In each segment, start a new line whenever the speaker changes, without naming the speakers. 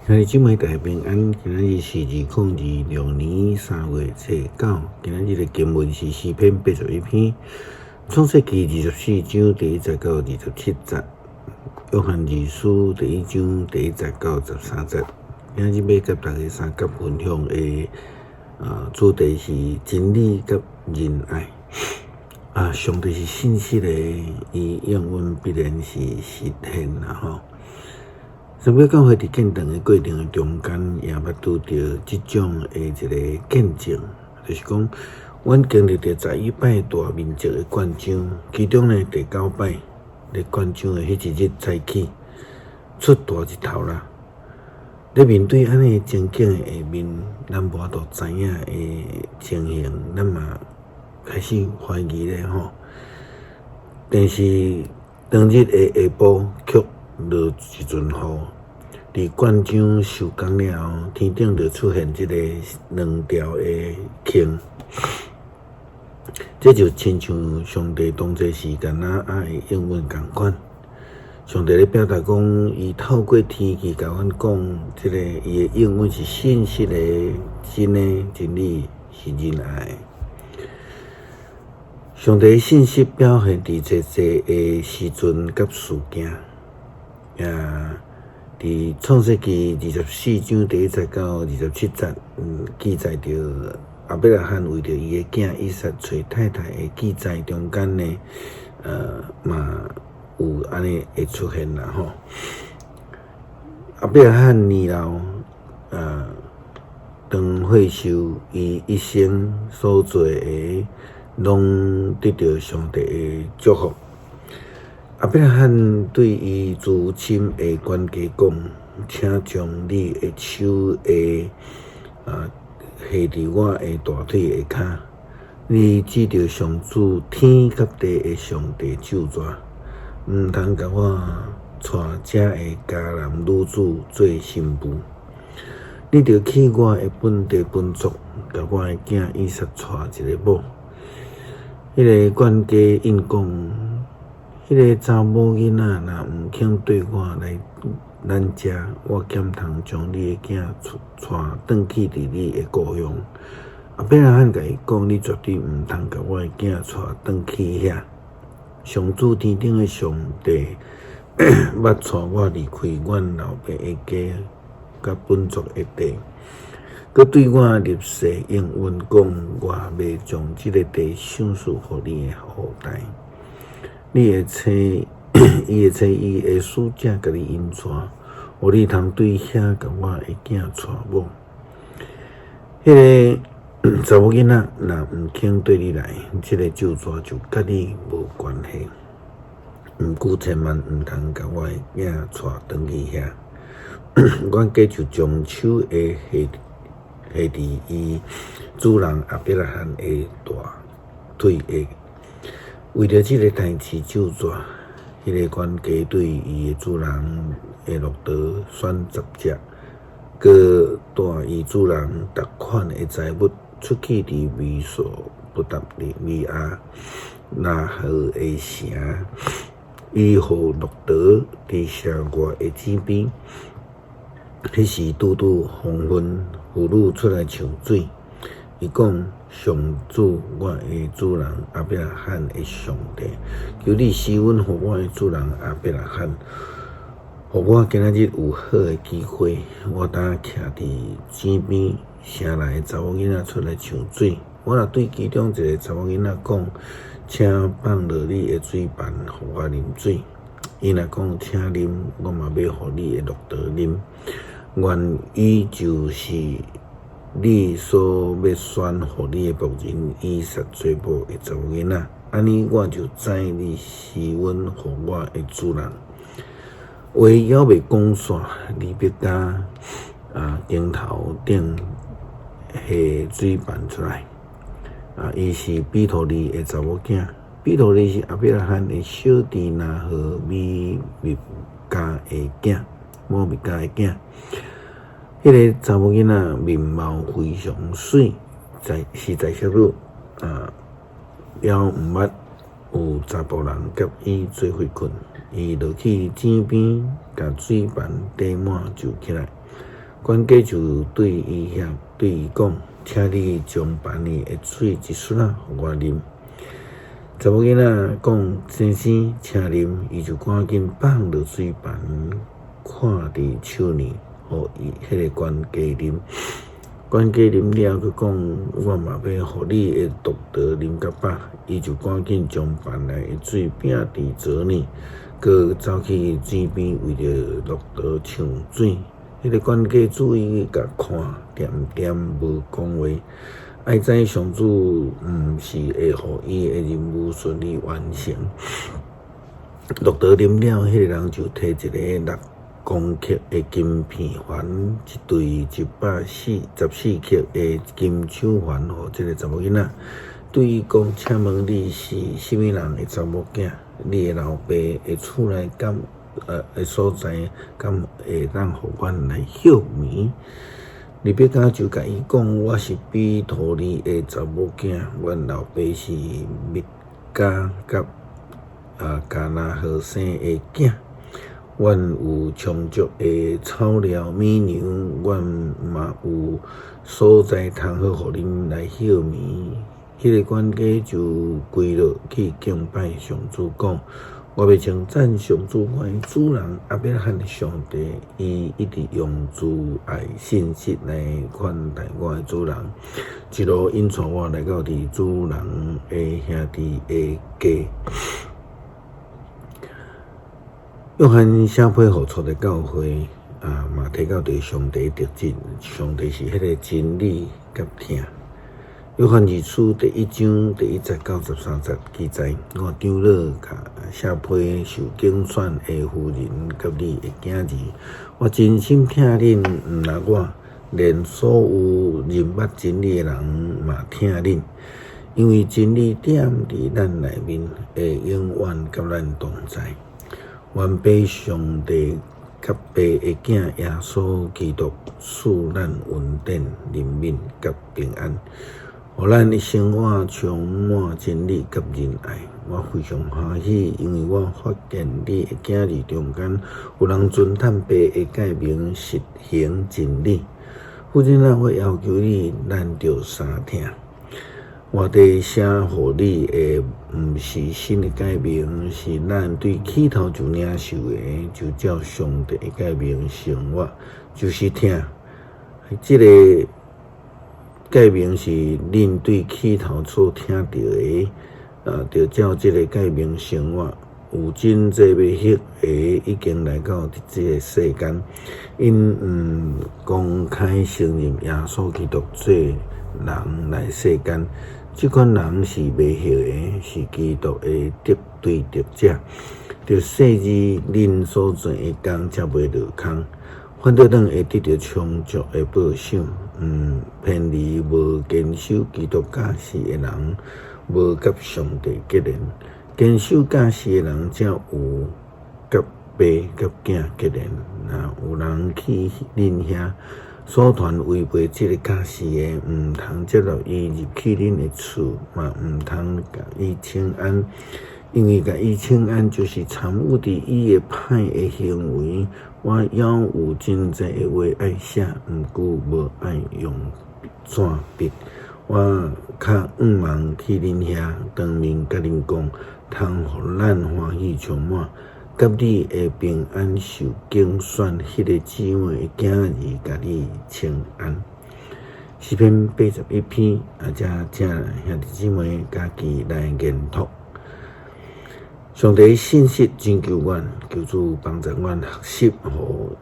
今日姊妹大家平安，今日是2026年3月9，今日的经文是诗篇81篇，创世纪24章第1节到27节，约翰二书第1章第1节到13节。今日要甲大家三角分享的主题是真理甲仁爱。上帝是信实的，伊永远必然是实现啦吼。上尾教会伫建堂的过程的中间，也捌拄着即种的一个见证，就是讲，阮经历着11摆大面积的灌浆，其中呢第9摆咧灌浆的迄一日早起出大日头啦。咧面对安尼情景的下面，咱无法度知影的情形，咱嘛开始怀疑咧吼。但是当日的下晡却落一阵雨，伫灌浆收工了后，天顶就出现一个2条的星，这就亲像上帝同齐时间爱永远同款。上帝咧表达讲，伊透过天气甲阮讲，这个伊的永远是信实的、真的、真理是仁爱。上帝的信息表现伫一个的时阵甲事件，伫创世纪24章第1节到27节，记载着亚伯拉罕为着伊的囝以撒找太太的记载中间呢，嘛有安尼会出现啦吼。亚伯拉罕年老，当退休，伊一生所做的，拢得到上帝的祝福。亚伯拉罕对伊至亲的管家讲：“请将你的手下下伫我的大腿下骹，你指着上主天甲地的上帝咒诅，毋通甲我带这的迦南女子做新妇。你着去我的本地本族，甲我的囝以撒带一个某。”迄个管家应讲。迄个查某囡仔若毋肯对我来咱遮，我兼通将你的囝带转去伫你的故乡。亚伯拉罕甲伊讲：“你绝对毋通甲我的囝带转去遐。上主天顶的上帝，捌带我离开阮老爸的家，甲本族的地，佮对我立誓应允讲，我袂将即个地赏赐互你的后代。”你会找伊的使者甲你引带，互你通对遐甲我的囝带某。迄个查某囡仔若毋肯对你来，即个咒诅就甲你无关系。毋过千万毋通甲我的囝带转去遐。阮家就将手下伫伊主人亚伯拉罕的大腿下。为了这个代志咒诅，迄个管家对伊的主人的骆驼选10只，佮带伊主人逐款的财物出去伫美索不达米亚那河的城，伊互骆驼伫城外的井边。迄时拄黄昏，妇女出来抢水。伊讲：“上主，我的主人亚伯拉罕的上帝，求你施恩互我的主人亚伯拉罕，互我今仔日有好的机会。我当徛伫井边，城内的查某囡仔出来抢水。我若对其中一个查某囡仔讲，请放落你的水盘，互我啉水。伊若讲请啉，我嘛要互你的骆驼啉。愿伊就是你所要选互你的仆人以撒做某的查某囡仔，安尼我就知你施恩互我的主人。话还未讲煞，李必甲镜头顶下水盘出来。伊是比图利的查某囝，比图利是亚伯拉罕的小弟拿和米加的囝，摩米加的囝。迄个查某囡仔面貌非常水，实在小女，腰毋捌有查甫人甲伊做伙困，伊落去井边，甲水盘底满就起来，管家就对伊讲，请你将板里的水一撮仔互我啉。查某囡仔讲先生，请啉，伊就赶紧放落水盘，看伫手里，互伊迄个管家啉。管家啉了，佮讲我嘛要互你的毒得啉甲饱，伊就赶紧将饭内的水拼伫槽里，佮走去井边为着绿豆唱水。迄个管家注意甲看，点点无讲话。爱知上主毋是会互伊的任务顺利完成。绿豆啉了，迄个人就摕一个6公克的金片环，一对114克的金手环，互这个查某囡仔。对伊讲，请问你是啥物人的查某囝？你的老爸的厝内敢的所在，敢会当互阮来休眠？李伯家就甲伊讲，我是比图利的查某囝，阮老爸是密加甲加纳河生的囝。阮有充足的草料米粮，阮嘛有所在通好互恁来休眠。迄个管家就跪落去敬拜上主，讲：我要称赞上主，我的主人阿伯罕上帝，伊一直用慈爱信息来款待我的主人，一路引带我来到伫主人的兄弟的家。约翰写批互初的教会嘛提到对上帝的特质，上帝是迄个真理甲听。约翰二书第1章第1节到13节记载，我长老甲写批受竞选的夫人甲你的囝儿，我真心听恁，毋但我，连所有认捌真理的人嘛听恁，因为真理点伫咱内面，会永远甲咱同在。愿被上帝甲爸的囝耶稣基督赐咱恩典、怜悯甲平安，互咱的生活充满真理甲仁爱。我非常欢喜，因为我发现你的囝儿中间有人遵探爸的诫命，实行真理。夫人啊，我要求你，咱着相听。我伫写互你的，毋是新的诫命，是咱对起头就领受的，就照上帝的诫命生活，就是听。这个诫命是恁对起头所听到的，就照这个诫命生活。有真济要迄个已经来到这个世间，因毋公开承认耶稣基督做人来世间。这款人是未晓的，是基督的敌对敌者，着细日恁所做的工才袂落空，反倒当会得到充足的报赏。偏离无坚守基督教示的人，无甲上帝结连；坚守教示的人，才有甲爸甲囝结连。若有人去恁遐所传违背这个教示的，毋通接纳伊入去恁的厝，嘛毋通甲伊请安，因为甲伊请安就是参与伫伊的歹的行为。我也有真济的话爱写，毋过无爱用纸笔。我较望去恁遐当面甲恁讲，通互咱欢喜充满。甲你的平安受竞选，迄个姊妹的囝儿甲你请安。诗篇81篇，这兄弟姊妹家己来研读。上帝信息真求阮，求主帮助阮学习，互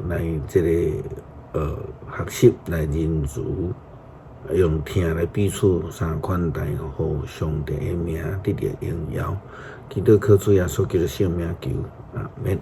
来这个学习来认主，用听来彼此相款待，互上帝的名得到荣耀。基督靠主耶稣基督圣名求，阿们。